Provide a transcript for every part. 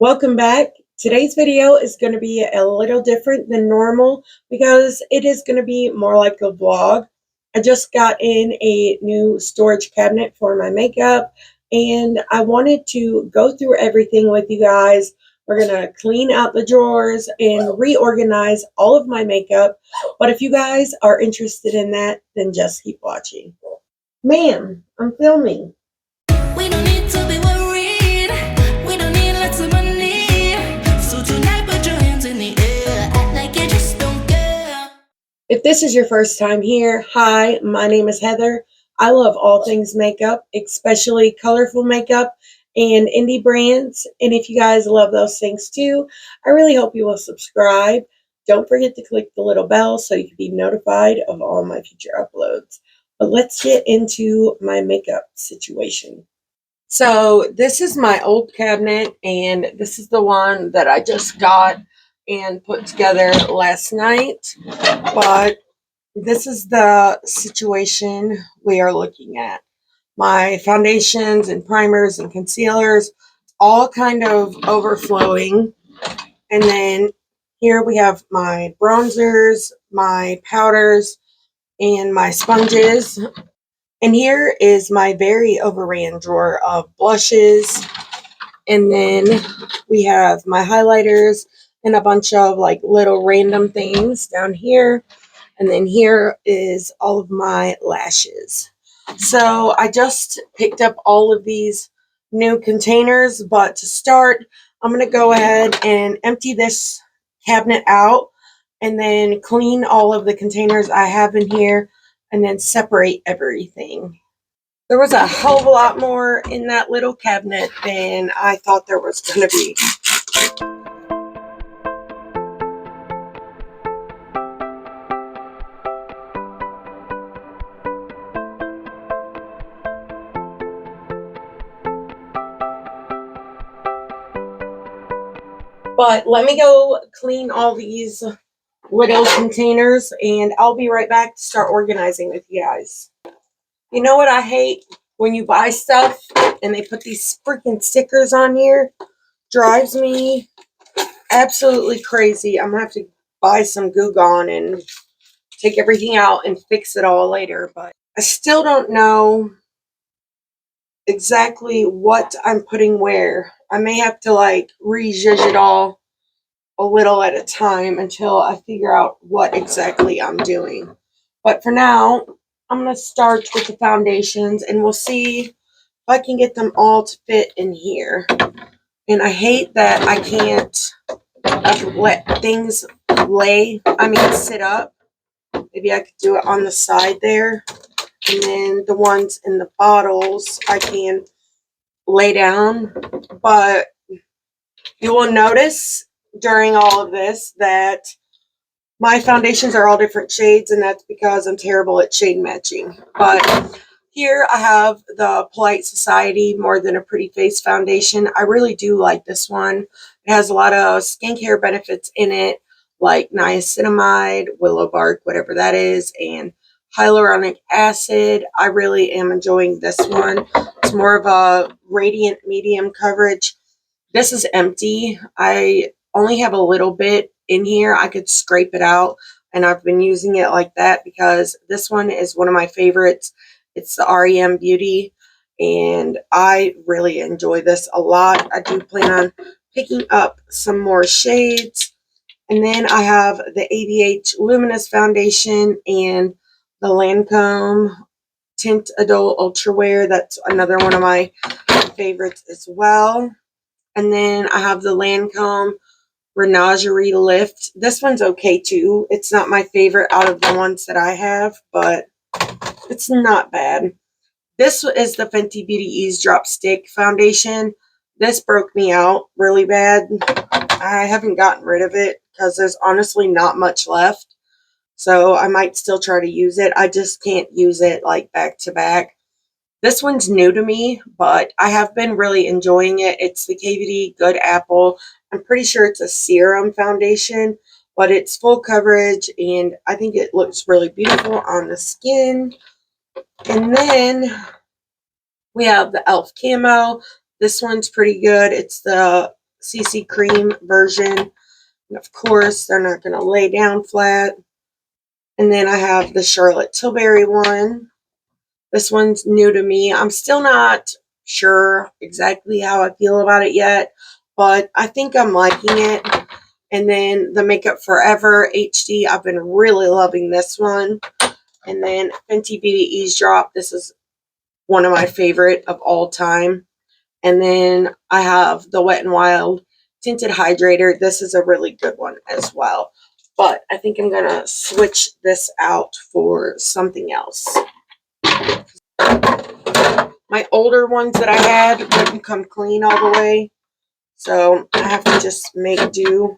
Welcome back. Today's video is going to be a little different than normal because it is going to be more like a vlog. I just got in a new storage cabinet for my makeup and I wanted to go through everything with you guys. We're going to clean out the drawers and reorganize all of my makeup. But if you guys are interested in that, then just keep watching. Ma'am, I'm filming. We don't need to be worried. We don't need lots of money. So tonight put your hands in the air. Act like you just don't care. If this is your first time here, hi, my name is Heather. I love all things makeup, especially colorful makeup and indie brands. And if you guys love those things too, I really hope you will subscribe. Don't forget to click the little bell so you can be notified of all my future uploads. But let's get into my makeup situation. So this is my old cabinet, and this is the one that I just got and put together last night. But this is the situation we are looking at. My foundations and primers and concealers all kind of overflowing. And then here we have my bronzers, my powders, and my sponges. And here is my very overran drawer of blushes. And then we have my highlighters and a bunch of like little random things down here. And then here is all of my lashes. So I just picked up all of these new containers, but to start, I'm going to go ahead and empty this cabinet out and then clean all of the containers I have in here and then separate everything. There was a hell of a lot more in that little cabinet than I thought there was going to be. But let me go clean all these little containers and I'll be right back to start organizing with you guys. You know what I hate? When you buy stuff and they put these freaking stickers on here. Drives me absolutely crazy. I'm going to have to buy some Goo Gone and take everything out and fix it all later. But I still don't know exactly what I'm putting where. I may have to like rezhuzh it all a little at a time until I figure out what exactly I'm doing. But for now, I'm going to start with the foundations and we'll see if I can get them all to fit in here. And I hate that I can't let things sit up. Maybe I could do it on the side there. And then the ones in the bottles I can lay down. But you will notice during all of this that my foundations are all different shades, and that's because I'm terrible at shade matching. But here I have the Polite Society More Than a Pretty Face foundation. I really do like this one. It has a lot of skincare benefits in it, like niacinamide, willow bark, whatever that is, and hyaluronic acid. I really am enjoying this one. It's more of a radiant medium coverage. This is empty. I only have a little bit in here. I could scrape it out, and I've been using it like that because this one is one of my favorites. It's the REM Beauty, and I really enjoy this a lot. I do plan on picking up some more shades. And then I have the ABH Luminous Foundation and the Lancome Tint Adult Ultra Wear. That's another one of my favorites as well. And then I have the Lancome Renagerie Lift. This one's okay too. It's not my favorite out of the ones that I have, but it's not bad. This is the Fenty Beauty Eavesdrop Stick Foundation. This broke me out really bad. I haven't gotten rid of it because there's honestly not much left. So I might still try to use it. I just can't use it like back to back. This one's new to me, but I have been really enjoying it. It's the KVD Good Apple. I'm pretty sure it's a serum foundation, but it's full coverage, and I think it looks really beautiful on the skin. And then we have the e.l.f. Camo. This one's pretty good. It's the CC Cream version. And of course, they're not going to lay down flat. And then I have the Charlotte Tilbury one. This one's new to me. I'm still not sure exactly how I feel about it yet, but I think I'm liking it. And then the Makeup Forever HD. I've been really loving this one. And then Fenty Beauty Eavesdrop. This is one of my favorite of all time. And then I have the Wet n Wild Tinted Hydrator. This is a really good one as well. But I think I'm going to switch this out for something else. My older ones that I had wouldn't come clean all the way. So I have to just make do.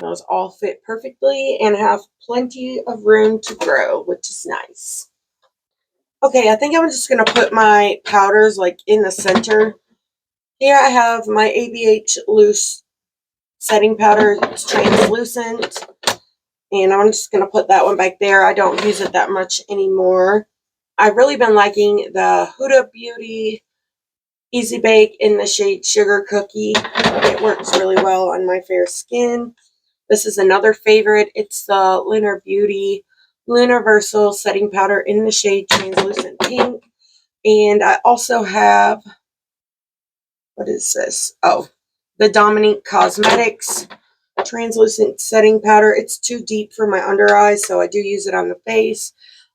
Those all fit perfectly and have plenty of room to grow, which is nice. Okay, I think I'm just going to put my powders like in the center. Here I have my ABH Loose setting powder. It's translucent. And I'm just going to put that one back there. I don't use it that much anymore. I've really been liking the Huda Beauty Easy Bake in the shade Sugar Cookie. It works really well on my fair skin. This is another favorite. It's the Lunar Beauty Universal Setting Powder in the shade Translucent Pink. And I also have, what is this? Oh, the Unearthly Cosmetics Translucent Setting Powder. It's too deep for my under eyes, so I do use it on the face.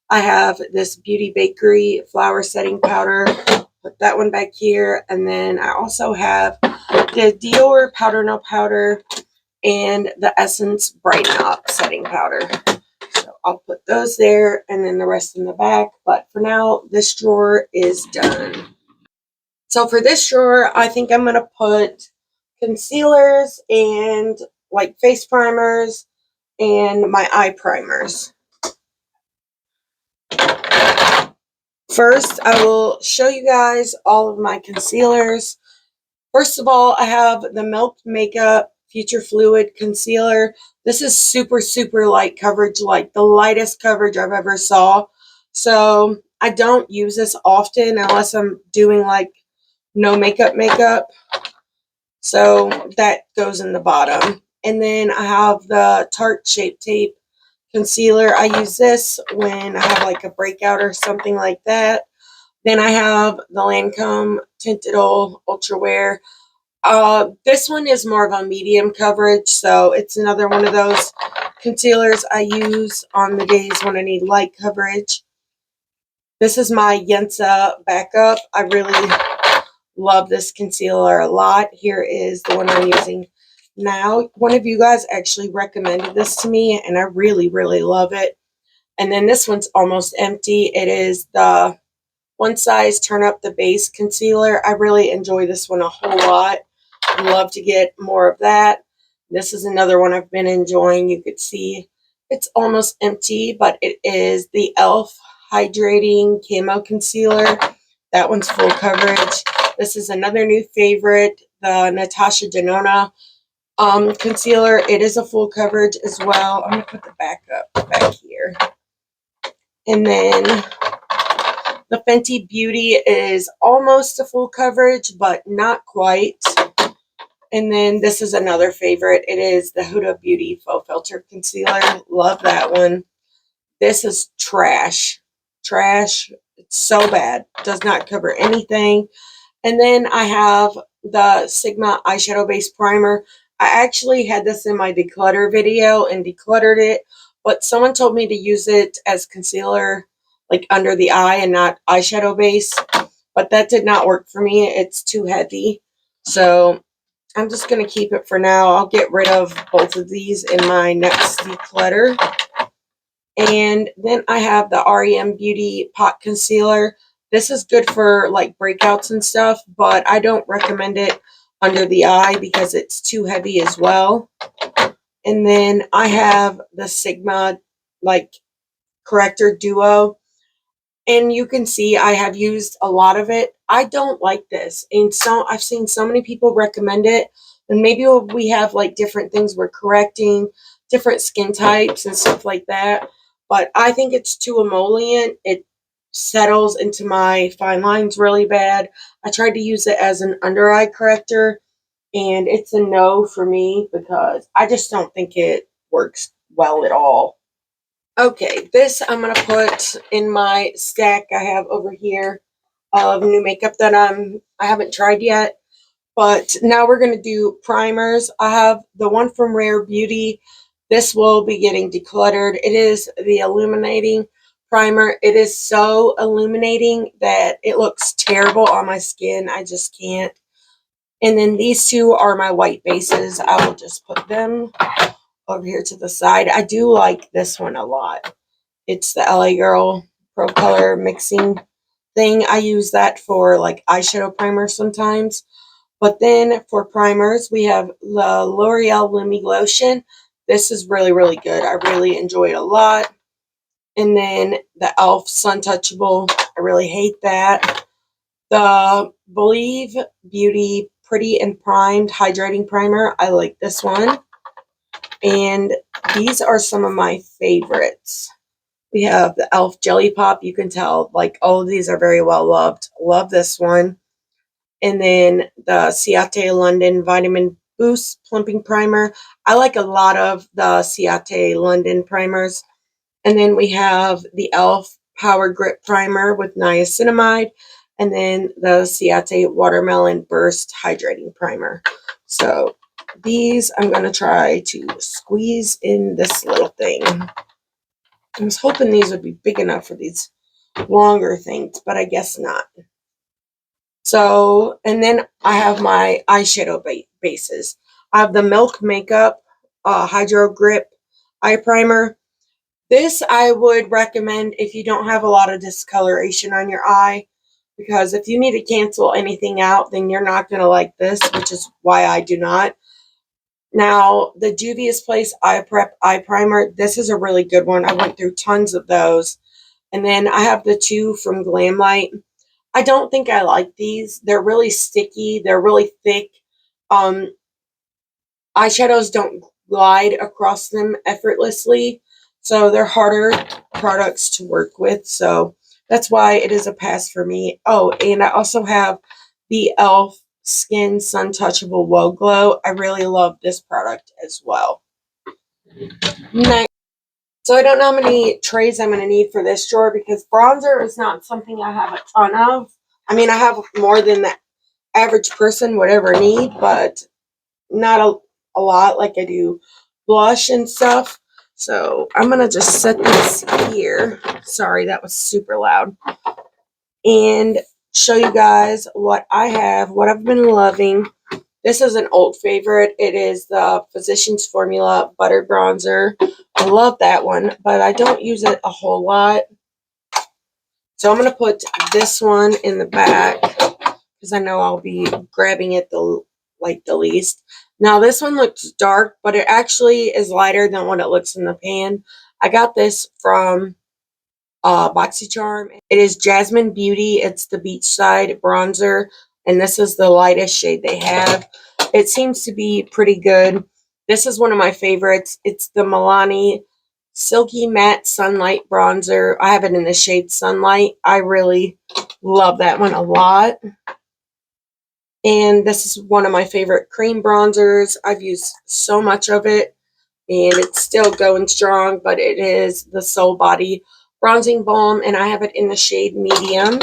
I have this Beauty Bakery Flower Setting Powder. Put that one back here. And then I also have the Dior Powder No Powder and the Essence Brighten Up Setting Powder. So I'll put those there and then the rest in the back. But for now, this drawer is done. So for this drawer, I think I'm going to put concealers and like face primers and my eye primers. First, I will show you guys all of my concealers. First of all, I have the Milk Makeup Future Fluid Concealer. This is super, super light coverage, like the lightest coverage I've ever saw. So I don't use this often unless I'm doing like no makeup. So that goes in the bottom. And then I have the Tarte Shape Tape Concealer. I use this when I have like a breakout or something like that. Then I have the Lancome Tinted Ultra Wear. This one is more of a medium coverage, so it's another one of those concealers I use on the days when I need light coverage. This is my Yensa Backup. I really love this concealer a lot. Here is the one I'm using now. One of you guys actually recommended this to me, and I really, really love it. And then this one's almost empty. It is the One Size Turn Up the Base Concealer. I really enjoy this one a whole lot. I'd love to get more of that. This is another one I've been enjoying. You could see it's almost empty, but it is the e.l.f. Hydrating Camo Concealer. That one's full coverage. This is another new favorite, the Natasha Denona concealer. It is a full coverage as well. I'm going to put the back here. And then the Fenty Beauty is almost a full coverage, but not quite. And then this is another favorite. It is the Huda Beauty Faux Filter Concealer. Love that one. This is trash. Trash. It's so bad. Does not cover anything. And then I have the Sigma Eyeshadow Base Primer. I actually had this in my declutter video and decluttered it, but someone told me to use it as concealer like under the eye and not eyeshadow base, but that did not work for me. It's too heavy. So I'm just going to keep it for now. I'll get rid of both of these in my next declutter. And then I have the REM Beauty Pot Concealer. This is good for like breakouts and stuff, but I don't recommend it under the eye because it's too heavy as well. And then I have the Sigma like corrector duo. And you can see I have used a lot of it. I don't like this. And so I've seen so many people recommend it. And maybe we have like different things we're correcting, different skin types and stuff like that. but I think it's too emollient. It settles into my fine lines really bad. I tried to use it as an under eye corrector, and it's a no for me because I just don't think it works well at all. Okay, this I'm going to put in my stack I have over here of new makeup that I haven't tried yet. But now we're going to do primers. I have the one from Rare Beauty. This will be getting decluttered. It is the illuminating primer. It is so illuminating that it looks terrible on my skin. I just can't. And then these two are my white bases. I will just put them over here to the side. I do like this one a lot. It's the LA Girl Pro Color mixing thing. I use that for like eyeshadow primer sometimes. But then for primers, we have the L'Oreal Lumi Lotion. This is really, really good. I really enjoy it a lot. And then the e.l.f. Sun Touchable. I really hate that. The Believe Beauty Pretty and Primed Hydrating Primer. I like this one. And these are some of my favorites. We have the e.l.f. Jelly Pop. You can tell, like, all of these are very well loved. Love this one. And then the Ciate London Vitamin Boost Plumping Primer. I like a lot of the Ciate London primers. And then we have the e.l.f. Power Grip Primer with niacinamide. And then the Ciate Watermelon Burst Hydrating Primer. So these I'm going to try to squeeze in this little thing. I was hoping these would be big enough for these longer things, but I guess not. So, and then I have my eyeshadow bases. I have the Milk Makeup Hydro Grip Eye Primer. This I would recommend if you don't have a lot of discoloration on your eye, because if you need to cancel anything out, then you're not going to like this, which is why I do not. Now, the Juvia's Place Eye Prep Eye Primer, this is a really good one. I went through tons of those. And then I have the two from Glamlight. I don't think I like these. They're really sticky. They're really thick. Eyeshadows don't glide across them effortlessly. So they're harder products to work with. So that's why it is a pass for me. Oh, and I also have the e.l.f. Skin Sun Touchable Woe Glow. I really love this product as well. Next. So I don't know how many trays I'm going to need for this drawer because bronzer is not something I have a ton of. I mean, I have more than the average person would ever need, but not a lot like I do blush and stuff. So I'm going to just set this here. Sorry, that was super loud. And show you guys what I have, what I've been loving. This is an old favorite. It is the Physicians Formula Butter Bronzer. I love that one, but I don't use it a whole lot. So I'm going to put this one in the back because I know I'll be grabbing it the least. Now this one looks dark, but it actually is lighter than what it looks in the pan. I got this from BoxyCharm. It is Jasmine Beauty. It's the Beachside Bronzer, and this is the lightest shade they have. It seems to be pretty good. This is one of my favorites. It's the Milani Silky Matte Sunlight Bronzer. I have it in the shade Sunlight. I really love that one a lot. And this is one of my favorite cream bronzers. I've used so much of it, and it's still going strong, but it is the Soul Body Bronzing Balm, and I have it in the shade Medium.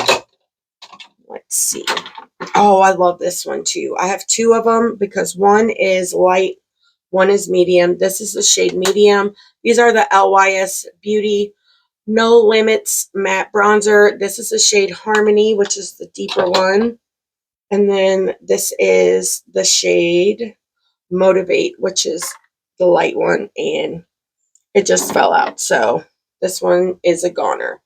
Let's see. Oh, I love this one too. I have two of them because one is light, one is medium. This is the shade Medium. These are the LYS Beauty No Limits Matte Bronzer. This is the shade Harmony, which is the deeper one. And then this is the shade Motivate, which is the light one, and it just fell out. So this one is a goner.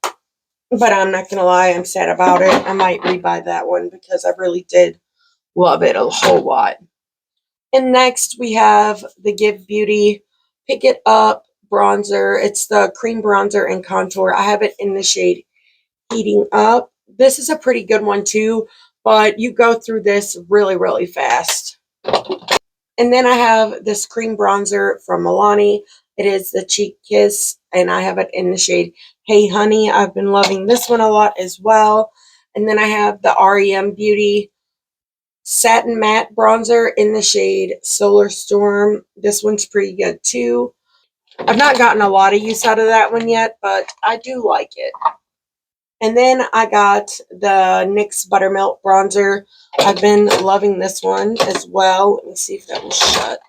But I'm not going to lie, I'm sad about it. I might rebuy that one because I really did love it a whole lot. And next we have the Give Beauty Pick It Up Bronzer. It's the cream bronzer and contour. I have it in the shade Heating Up. This is a pretty good one too, but you go through this really, really fast. And then I have this cream bronzer from Milani. It is the Cheek Kiss, and I have it in the shade Hey Honey. I've been loving this one a lot as well. And then I have the REM Beauty Satin Matte Bronzer in the shade Solar Storm. This one's pretty good too. I've not gotten a lot of use out of that one yet, but I do like it. And then I got the NYX Buttermilk Bronzer. I've been loving this one as well. Let me see if that will shut.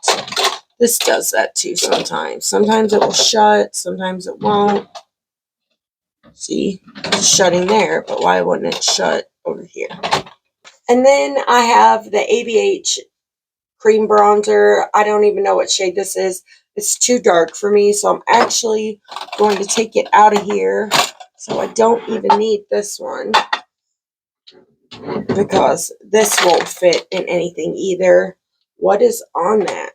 This does that too sometimes. Sometimes it will shut, sometimes it won't. See, it's shutting there, but why wouldn't it shut over here? And then I have the ABH Cream Bronzer. I don't even know what shade this is. It's too dark for me, so I'm actually going to take it out of here. So I don't even need this one, because this won't fit in anything either. What is on that?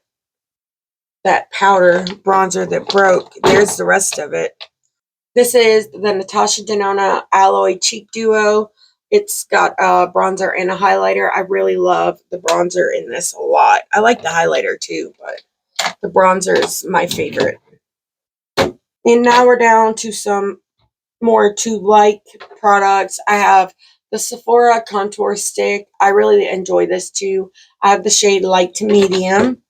That powder bronzer that broke. There's the rest of it. This is the Natasha Denona Alloy Cheek Duo. It's got a bronzer and a highlighter. I really love the bronzer in this a lot. I like the highlighter too, but the bronzer is my favorite. And now we're down to some more to like products. I have the Sephora Contour Stick. I really enjoy this too. I have the shade Light to Medium.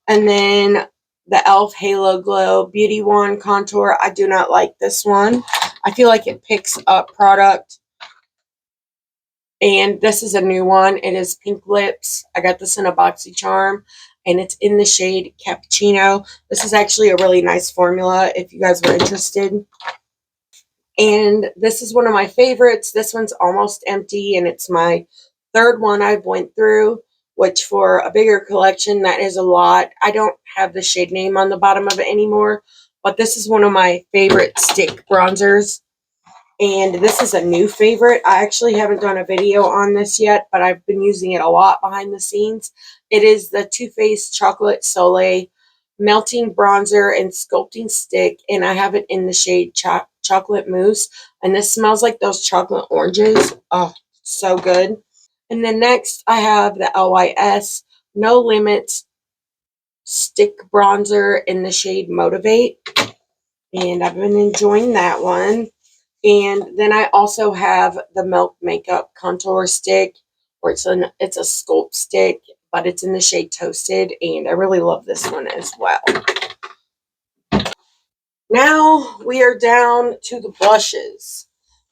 And then the e.l.f. Halo Glow Beauty Wand Contour. I do not like this one. I feel like it picks up product. And this is a new one. It is Pink Lips. I got this in a BoxyCharm, and it's in the shade Cappuccino. This is actually a really nice formula if you guys were interested. And this is one of my favorites. This one's almost empty, and it's my third one I've went through, which for a bigger collection, that is a lot. I don't have the shade name on the bottom of it anymore, but this is one of my favorite stick bronzers. And this is a new favorite. I actually haven't done a video on this yet, but I've been using it a lot behind the scenes. It is the Too Faced Chocolate Soleil Melting Bronzer and Sculpting Stick, and I have it in the shade Chocolate Mousse. And this smells like those chocolate oranges. Oh, so good. And then next, I have the LYS No Limits Stick Bronzer in the shade Motivate. And I've been enjoying that one. And then I also have the Milk Makeup Contour Stick, or it's a sculpt stick, but it's in the shade Toasted, and I really love this one as well. Now we are down to the blushes.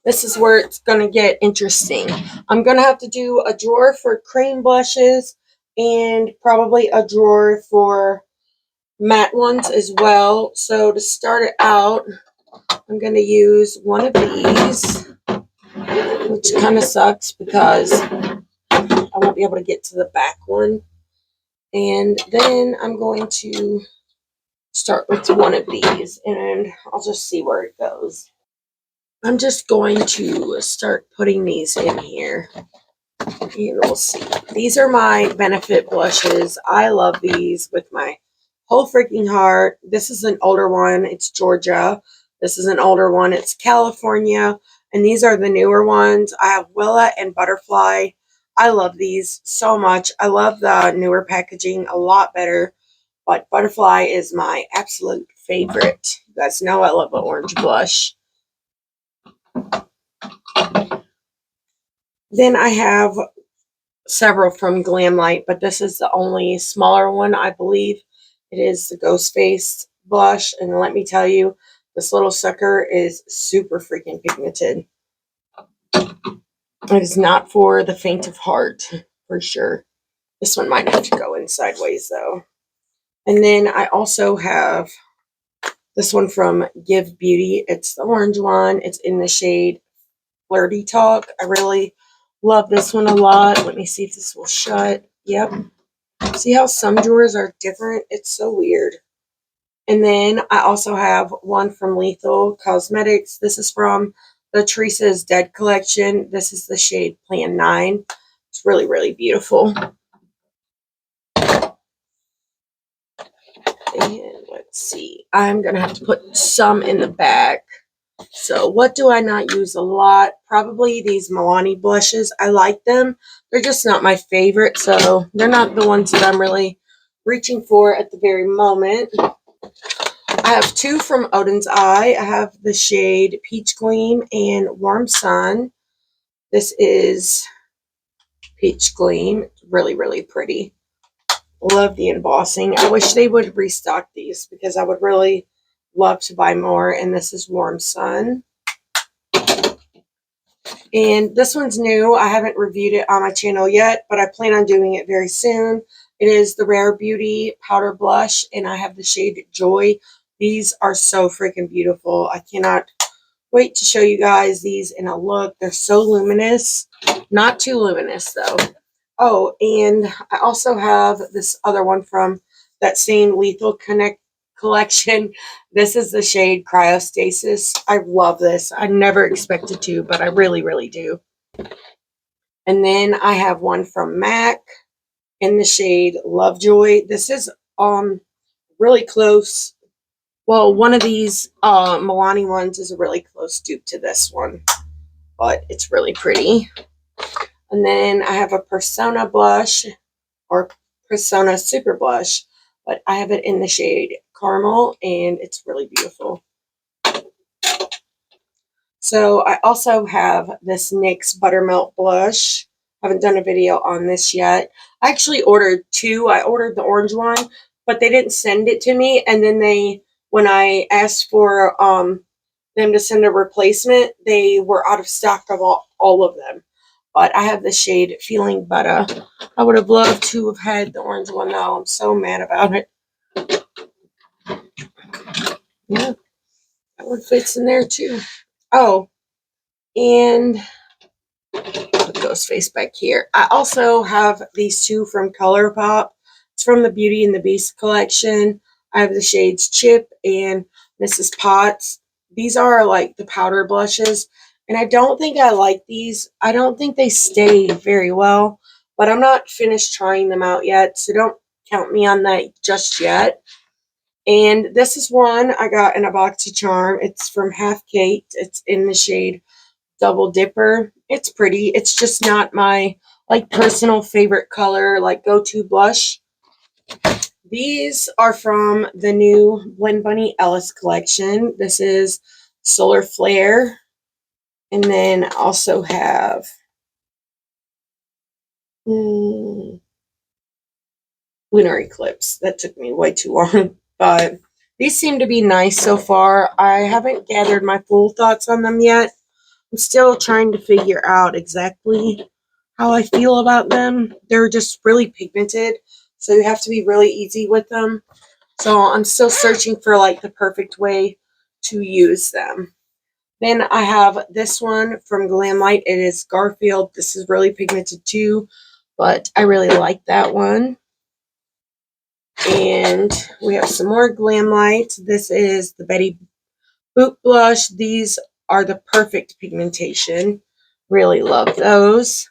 This is where it's going to get interesting. I'm going to have to do a drawer for cream blushes and probably a drawer for matte ones as well. So to start it out, I'm going to use one of these, which kind of sucks because I won't be able to get to the back one. And then I'm going to start with one of these, and I'll just see where it goes. I'm just going to start putting these in here, and we'll see. These are my Benefit blushes. I love these with my whole freaking heart. This is an older one. It's Georgia. This is an older one. It's California. And these are the newer ones. I have Willa and Butterfly. I love these so much. I love the newer packaging a lot better. But Butterfly is my absolute favorite. You guys know I love an orange blush. Then I have several from Glamlight, but this is the only smaller one, I believe. It is the Ghost Face blush. And let me tell you, this little sucker is super freaking pigmented. It is not for the faint of heart, for sure. This one might have to go in sideways, though. And then I also have this one from Give Beauty. It's the orange one. It's in the shade Flirty Talk. I really love this one a lot. Let me see if this will shut. Yep. See how some drawers are different? It's so weird. And then I also have one from Lethal Cosmetics. This is from the Teresa's Dead collection. This is the shade Plan 9. It's really, really beautiful. And let's see. I'm going to have to put some in the back. So what do I not use a lot? Probably these Milani blushes. I like them. They're just not my favorite. So they're not the ones that I'm really reaching for at the very moment. I have two from Odin's Eye. I have the shade Peach Gleam and Warm Sun. This is Peach Gleam. It's really, really pretty. Love the embossing. I wish they would restock these because I would really love to buy more. And this is Warm Sun. And this one's new. I haven't reviewed it on my channel yet, but I plan on doing it very soon. It is the Rare Beauty Powder Blush, and I have the shade Joy. These are so freaking beautiful. I cannot wait to show you guys these in a look. They're so luminous. Not too luminous, though. Oh, and I also have this other one from that same Lethal Connect collection. This is the shade Cryostasis. I love this. I never expected to, but I really, really do. And then I have one from MAC in the shade Lovejoy. This is really close. Well, one of these Milani ones is a really close dupe to this one, but it's really pretty. And then I have a Persona blush, or Persona Super Blush, but I have it in the shade Caramel, and it's really beautiful. So I also have this NYX Buttermelt blush. I haven't done a video on this yet. I actually ordered two. I ordered the orange one, but they didn't send it to me. And then when I asked for them to send a replacement, they were out of stock of all of them. But I have the shade Feeling Better. I would have loved to have had the orange one, though. I'm so mad about it. Yeah, that one fits in there, too. Oh, and put Ghost Face back here. I also have these two from ColourPop. It's from the Beauty and the Beast collection. I have the shades Chip and Mrs. Potts. These are like the powder blushes. And I don't think I like these. I don't think they stay very well. But I'm not finished trying them out yet. So don't count me on that just yet. And this is one I got in a BoxyCharm. It's from Half Caked. It's in the shade Double Dipper. It's pretty. It's just not my like personal favorite color, like go-to blush. These are from the new Blend Bunny Ellis collection. This is Solar Flare. And then I also have Lunar Eclipse. That took me way too long. But these seem to be nice so far. I haven't gathered my full thoughts on them yet. I'm still trying to figure out exactly how I feel about them. They're just really pigmented, so you have to be really easy with them. So I'm still searching for like the perfect way to use them. Then I have this one from Glamlight. It is Garfield. This is really pigmented too, but I really like that one. And we have some more Glamlight. This is the Betty Boop Blush. These are the perfect pigmentation. Really love those.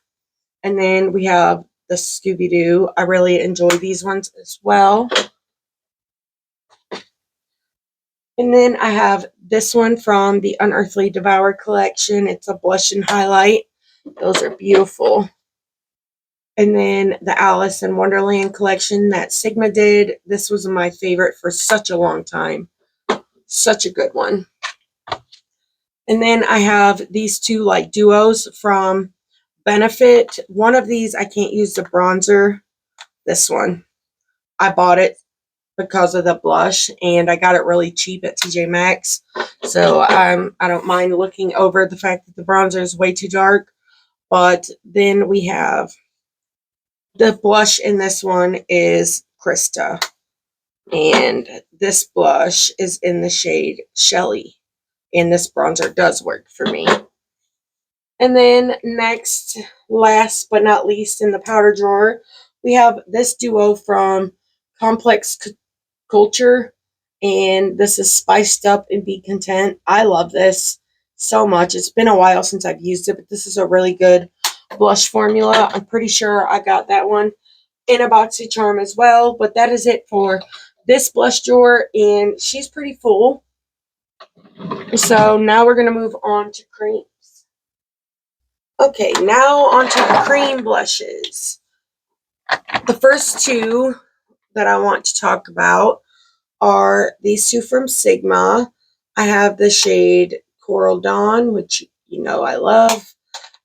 And then we have the Scooby-Doo. I really enjoy these ones as well. And then I have this one from the Unearthly Devour collection. It's a blush and highlight. Those are beautiful. And then the Alice in Wonderland collection that Sigma did. This was my favorite for such a long time. Such a good one. And then I have these two like duos from Benefit. One of these I can't use the bronzer. This one. I bought it because of the blush, and I got it really cheap at TJ Maxx. So I don't mind looking over the fact that the bronzer is way too dark. But then we have the blush in this one is Krista. And this blush is in the shade Shelly. And this bronzer does work for me. And then next, last but not least, in the powder drawer, we have this duo from Complex Culture. And this is Spiced Up and Be Content. I love this so much. It's been a while since I've used it, but this is a really good blush formula. I'm pretty sure I got that one in a BoxyCharm as well. But that is it for this blush drawer. And she's pretty full. So now we're going to move on to creams. Okay, now onto the cream blushes. The first two that I want to talk about are these two from Sigma. I have the shade Coral Dawn, which you know I love.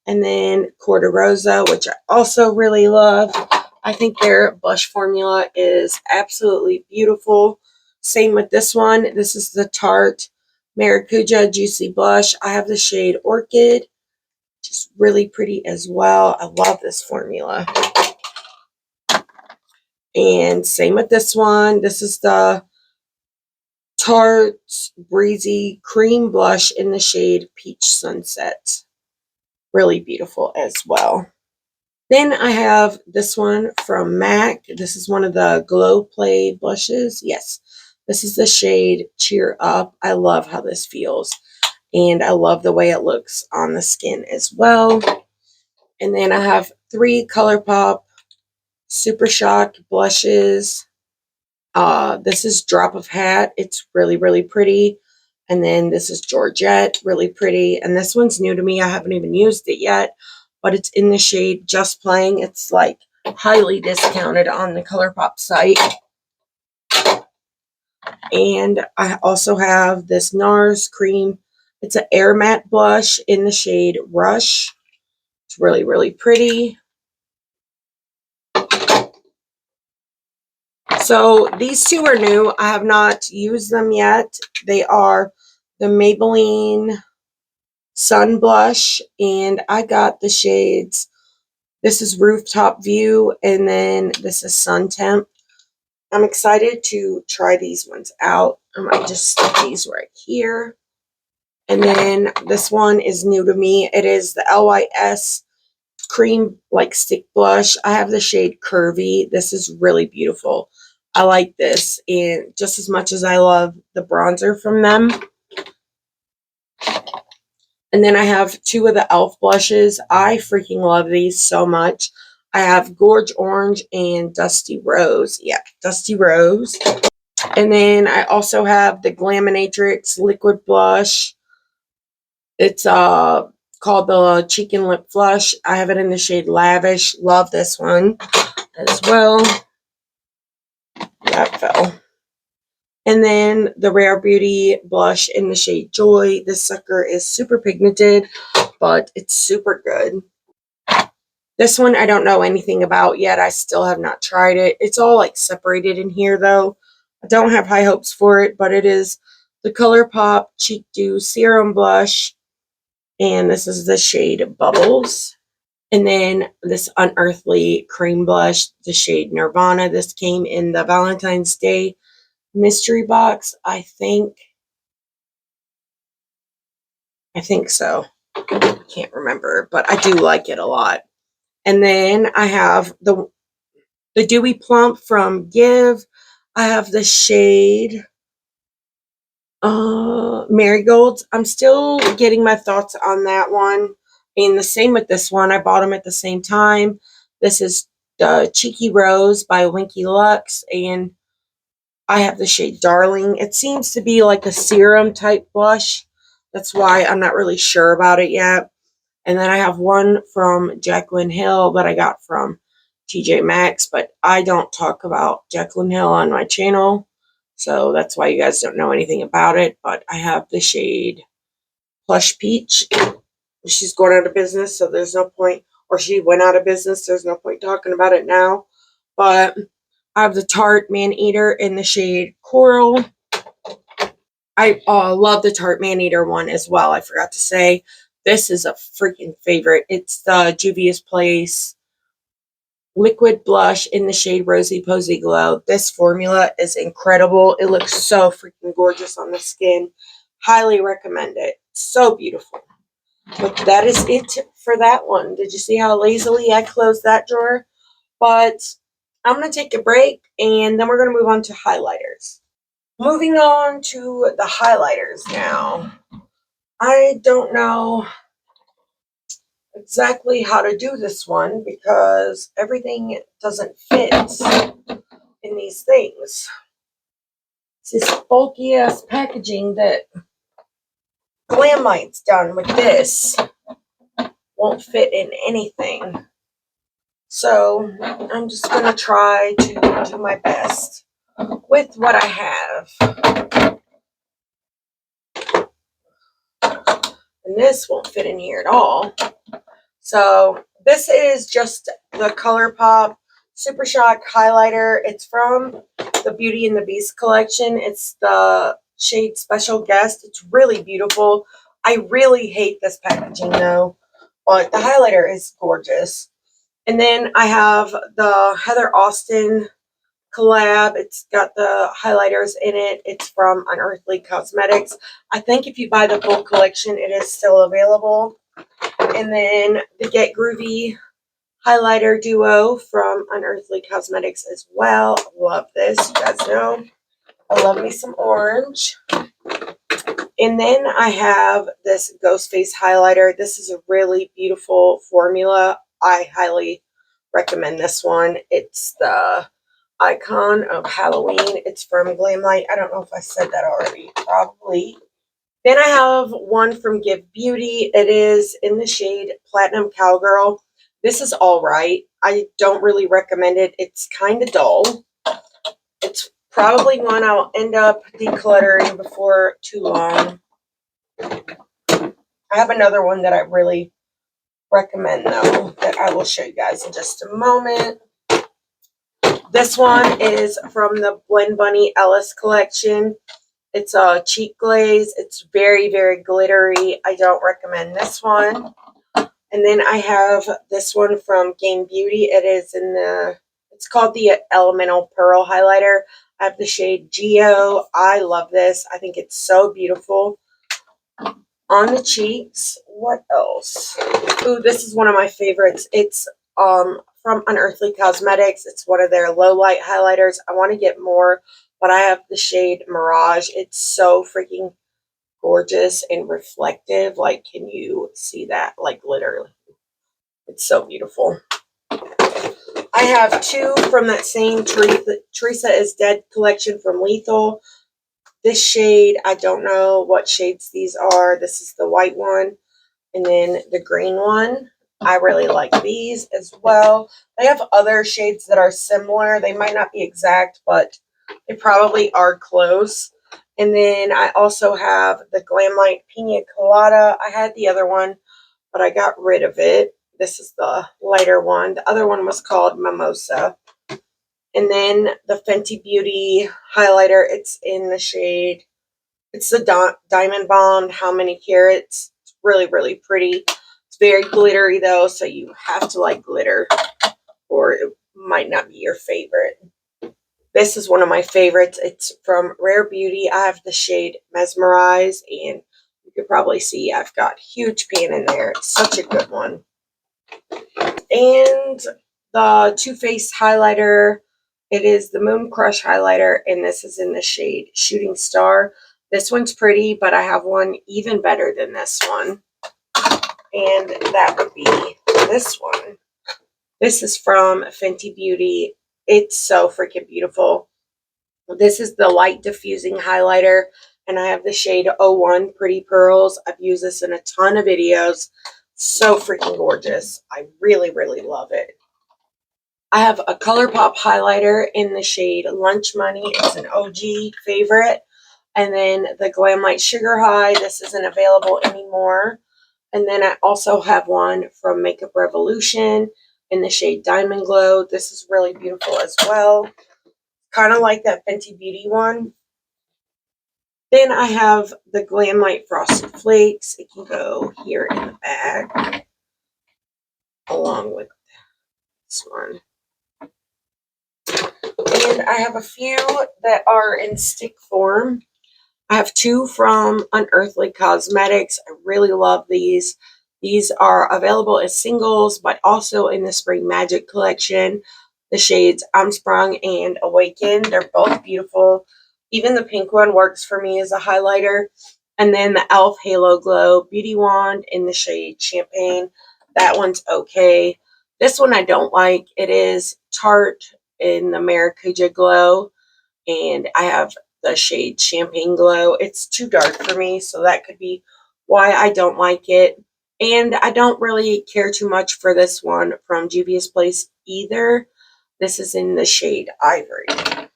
And then Corderosa, which I also really love. I think their blush formula is absolutely beautiful. Same with this one. This is the Tarte Maracuja Juicy Blush. I have the shade Orchid, which is really pretty as well. I love this formula. And same with this one. This is the Tarte Breezy Cream Blush in the shade Peach Sunset. Really beautiful as well. Then I have this one from MAC. This is one of the Glow Play blushes. Yes, this is the shade Cheer Up. I love how this feels. And I love the way it looks on the skin as well. And then I have 3 ColourPop Super Shock blushes. This is Drop of Hat. It's really, really pretty. And then this is Georgette, really pretty. And this one's new to me. I haven't even used it yet, but it's in the shade Just Playing. It's like highly discounted on the ColourPop site. And I also have this NARS cream. It's an Air Matte blush in the shade Rush. It's really, really pretty. So these two are new. I have not used them yet. They are the Maybelline Sun Blush, and I got the shades. This is Rooftop View, and then this is Sun Temp. I'm excited to try these ones out. I might just stick these right here. And then this one is new to me. It is the LYS Cream like Stick Blush. I have the shade Curvy. This is really beautiful. I like this, and just as much as I love the bronzer from them. And then I have 2 of the e.l.f. blushes. I freaking love these so much. I have Gorge Orange and Dusty Rose. Yeah, Dusty Rose. And then I also have the Glaminatrix Liquid Blush. It's called the Cheek and Lip Flush. I have it in the shade Lavish. Love this one as well. That fell. And then the Rare Beauty blush in the shade Joy. This sucker is super pigmented, but it's super good. This one I don't know anything about yet. I still have not tried it. It's all like separated in here though. I don't have high hopes for it, but it is the ColourPop Cheek Dew Serum Blush. And this is the shade Bubbles. And then this Unearthly Cream Blush, the shade Nirvana. This came in the Valentine's Day mystery box, I think so. I can't remember, but I do like it a lot. And then I have the Dewy Plump from Give. I have the shade Marigold. I'm still getting my thoughts on that one. And the same with this one. I bought them at the same time. This is the Cheeky Rose by Winky Lux, and I have the shade Darling. It seems to be like a serum type blush. That's why I'm not really sure about it yet. And then I have one from Jaclyn Hill that I got from TJ Maxx, but I don't talk about Jaclyn Hill on my channel, so that's why you guys don't know anything about it. But I have the shade Plush Peach. She's going out of business, so there's no point, or she went out of business, there's no point talking about it now. But I have the Tarte Man Eater in the shade Coral. I love the Tarte Man Eater one as well. I forgot to say. This is a freaking favorite. It's the Juvia's Place Liquid Blush in the shade Rosy Posy Glow. This formula is incredible. It looks so freaking gorgeous on the skin. Highly recommend it. So beautiful. But that is it for that one. Did you see how lazily I closed that drawer? But I'm going to take a break, and then we're going to move on to highlighters. Moving on to the highlighters now. I don't know exactly how to do this one because everything doesn't fit in these things. It's this bulky ass packaging that Glamite's done with this. Won't fit in anything. So I'm just going to try to do my best. with what I have. And this won't fit in here at all. So this is just the ColourPop Super Shock highlighter. It's from the Beauty and the Beast collection. It's the shade Special Guest. It's really beautiful. I really hate this packaging though, but the highlighter is gorgeous. And then I have the Heather Austin collab. It's got the highlighters in it. It's from Unearthly Cosmetics. I think if you buy the full collection, it is still available. And then the Get Groovy highlighter duo from Unearthly Cosmetics as well. Love this. You guys know I love me some orange. And then I have this Ghost Face highlighter. This is a really beautiful formula. I highly recommend this one. It's the Icon of Halloween. It's from Glamlight. I don't know if I said that already. Probably. Then I have one from Give Beauty. It is in the shade Platinum Cowgirl. This is all right. I don't really recommend it. It's kind of dull. It's probably one I'll end up decluttering before too long. I have another one that I really recommend though that I will show you guys in just a moment. This one is from the Blend Bunny Ellis collection. It's a cheek glaze. It's very, very glittery. I don't recommend this one. And then I have this one from Game Beauty. It is in the, it's called the Elemental Pearl highlighter. I have the shade Geo. I love this. I think it's so beautiful. On the cheeks, what else? Ooh, this is one of my favorites. It's from Unearthly Cosmetics. It's one of their low light highlighters. I want to get more, but I have the shade Mirage. It's so freaking gorgeous and reflective. Like, can you see that? Like, literally. It's so beautiful. I have two from that same Teresa is Dead collection from Lethal. This shade, I don't know what shades these are. This is the white one. And then the green one. I really like these as well. They have other shades that are similar. They might not be exact, but they probably are close. And then I also have the Glamlight Pina Colada. I had the other one, but I got rid of it. This is the lighter one. The other one was called Mimosa. And then the Fenty Beauty highlighter. It's in the shade. It's the Diamond Bombed How Many Carats. It's really, really pretty. It's very glittery though, so you have to like glitter or it might not be your favorite. This is one of my favorites. It's from Rare Beauty. I have the shade Mesmerize, and you can probably see I've got huge pan in there. It's such a good one. And the Too Faced highlighter. It is the Moon Crush highlighter, and this is in the shade Shooting Star. This one's pretty, but I have one even better than this one. And that would be this one. This is from Fenty Beauty. It's so freaking beautiful. This is the Light Diffusing highlighter, and I have the shade 01 Pretty Pearls. I've used this in a ton of videos. So freaking gorgeous. I really, really love it. I have a ColourPop highlighter in the shade Lunch Money. It's an OG favorite. And then the Glamlight Sugar High. This isn't available anymore. And then I also have one from Makeup Revolution in the shade Diamond Glow. This is really beautiful as well. Kind of like that Fenty Beauty one. Then I have the Glamlight Frosted Flakes. It can go here in the bag along with this one. And I have a few that are in stick form. I have two from Unearthly Cosmetics. I really love these. These are available as singles, but also in the Spring Magic collection. The shades I'm Sprung and Awaken. They're both beautiful. Even the pink one works for me as a highlighter. And then the e.l.f. Halo Glow Beauty Wand in the shade Champagne. That one's okay. This one I don't like. It is Tarte in the Maracuja Glow. And I have the shade Champagne Glow. It's too dark for me, so that could be why I don't like it. And I don't really care too much for this one from Juvia's Place either. This is in the shade Ivory.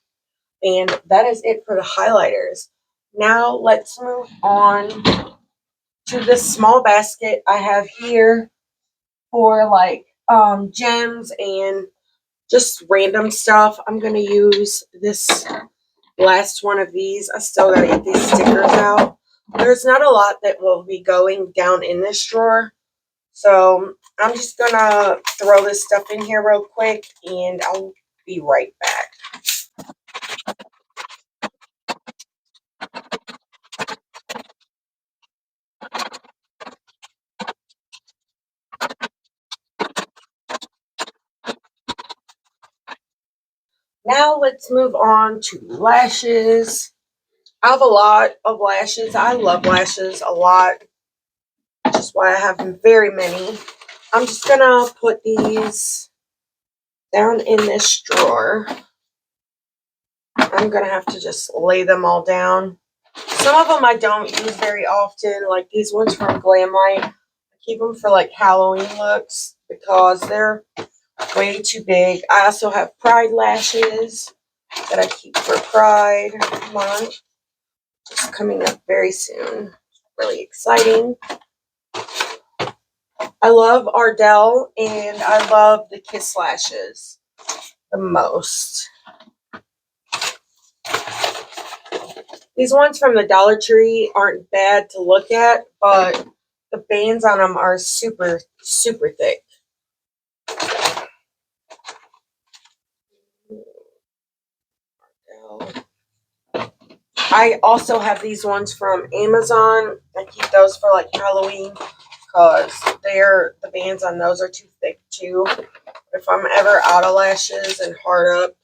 And that is it for the highlighters. Now let's move on to this small basket I have here for like gems and just random stuff. I'm going to use this last one of these. I still got to get these stickers out. There's not a lot that will be going down in this drawer. So I'm just going to throw this stuff in here real quick and I'll be right back. Now let's move on to lashes. I have a lot of lashes. I love lashes a lot, which is why I have very many. I'm just going to put these down in this drawer. I'm going to have to just lay them all down. Some of them I don't use very often, like these ones from Glamlight. I keep them for like Halloween looks because they're way too big. I also have Pride lashes that I keep for Pride Month. Just coming up very soon. Really exciting. I love Ardell and I love the Kiss lashes the most. These ones from the Dollar Tree aren't bad to look at, but the bands on them are super, super thick. I also have these ones from Amazon. I keep those for like Halloween because the bands on those are too thick too. If I'm ever out of lashes and hard up,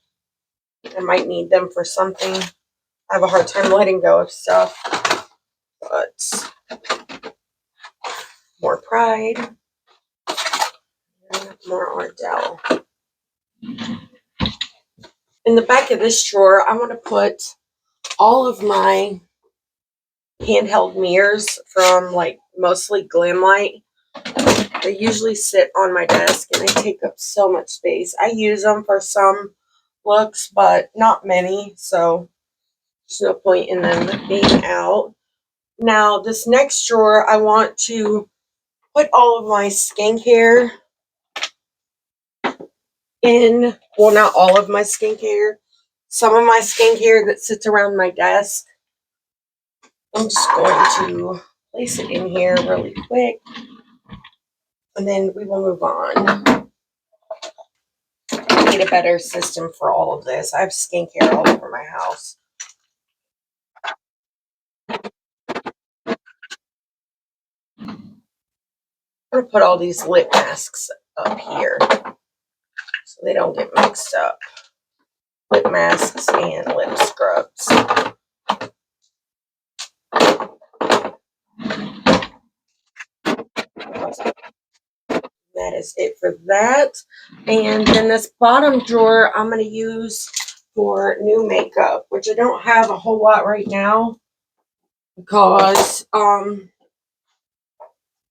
I might need them for something. I have a hard time letting go of stuff. But more Pride. And more Ardell. In the back of this drawer, I want to put all of my handheld mirrors from like mostly Glamlight. They usually sit on my desk and they take up so much space. I use them for some looks, but not many, so there's no point in them being out. Now, this next drawer, I want to put all of my skincare in. Well, not all of my skincare. Some of my skincare that sits around my desk. I'm just going to place it in here really quick. And then we will move on. I need a better system for all of this. I have skincare all over my house. I'm going to put all these lip masks up here so they don't get mixed up. Lip masks and lip scrubs. That is it for that. And then this bottom drawer I'm going to use for new makeup, which I don't have a whole lot right now because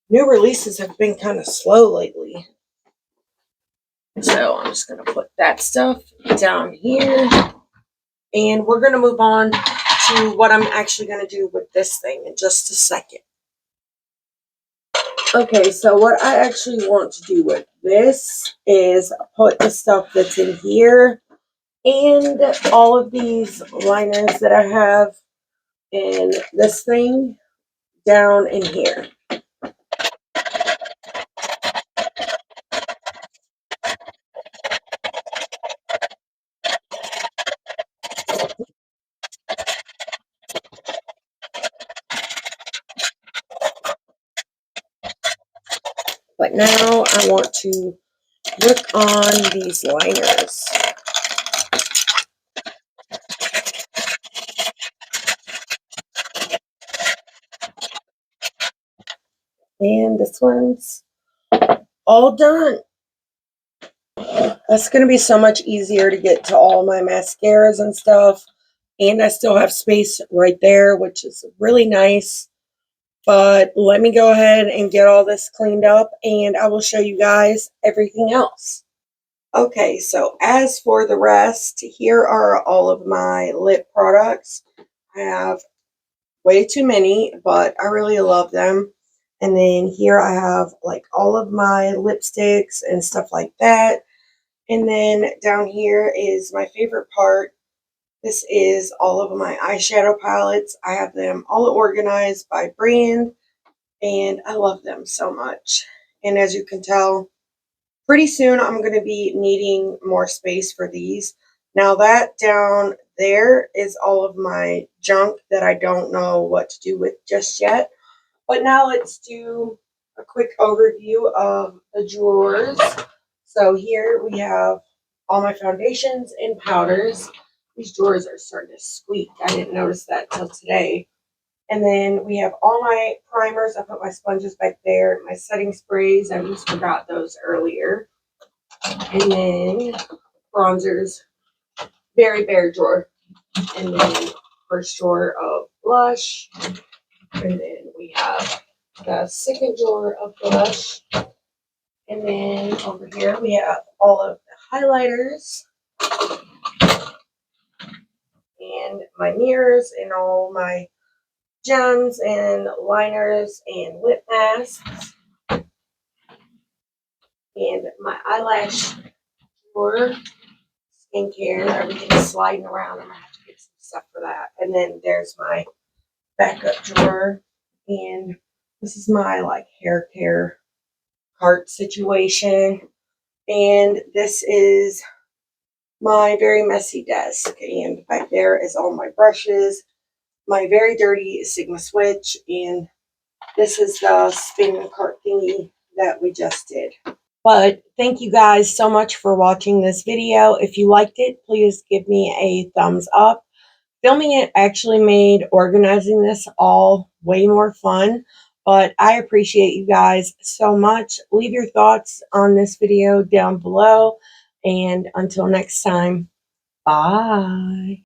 new releases have been kind of slow lately. So I'm just going to put that stuff down here. And we're going to move on to what I'm actually going to do with this thing in just a second. Okay, so what I actually want to do with this is put the stuff that's in here and all of these liners that I have in this thing down in here. But now I want to work on these liners. And this one's all done. That's going to be so much easier to get to all my mascaras and stuff. And I still have space right there, which is really nice. But let me go ahead and get all this cleaned up and I will show you guys everything else. Okay, so as for the rest, here are all of my lip products. I have way too many, but I really love them. And then here I have like all of my lipsticks and stuff like that. And then down here is my favorite part. This is all of my eyeshadow palettes. I have them all organized by brand, and I love them so much. And as you can tell, pretty soon I'm going to be needing more space for these. Now that down there is all of my junk that I don't know what to do with just yet. But now let's do a quick overview of the drawers. So here we have all my foundations and powders. These drawers are starting to squeak. I didn't notice that till today. And then we have all my primers. I put my sponges back there. My setting sprays. I just forgot those earlier. And then bronzers. Very bare drawer. And then first drawer of blush. And then we have the second drawer of blush. And then over here we have all of the highlighters and my mirrors and all my gems and liners and lip masks and my eyelash drawer, skincare, everything's sliding around. I'm gonna have to get some stuff for that. And then there's my backup drawer, and this is my like hair care cart situation. And this is my very messy desk. And back there is all my brushes, my very dirty Sigma switch, and this is the spinning cart thingy that we just did. But thank you guys so much for watching this video. If you liked it, please give me a thumbs up. Filming it actually made organizing this all way more fun, but I appreciate you guys so much. Leave your thoughts on this video down below, and until next time, bye.